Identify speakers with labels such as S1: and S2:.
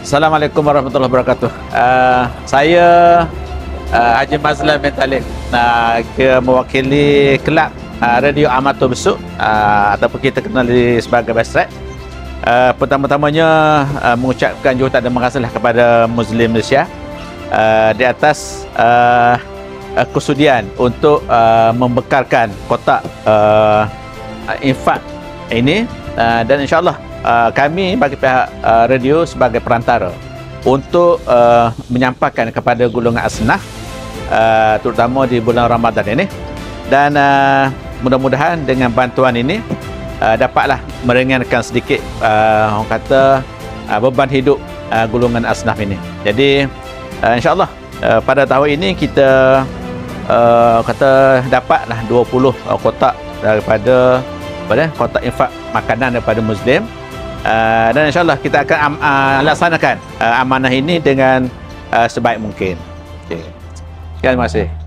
S1: Assalamualaikum warahmatullahi wabarakatuh. Saya Haji Mazlan bin Talib, mewakili kelab Radio Amatur Besuk, ataupun kita kenal sebagai Best Track. Pertama-tamanya mengucapkan juhutan terima kasihlah kepada Muslim Malaysia di atas kesudian untuk membekalkan kotak infak ini, dan insyaAllah kami bagi pihak radio sebagai perantara untuk menyampaikan kepada golongan asnaf, terutama di bulan Ramadan ini, dan mudah-mudahan dengan bantuan ini dapatlah meringankan sedikit orang kata beban hidup golongan asnaf ini. Jadi insyaAllah pada tahun ini kita kata dapatlah 20 kotak daripada kotak infak makanan daripada Muslim, dan insyaAllah kita akan laksanakan amanah ini dengan sebaik mungkin. Okay. Terima kasih.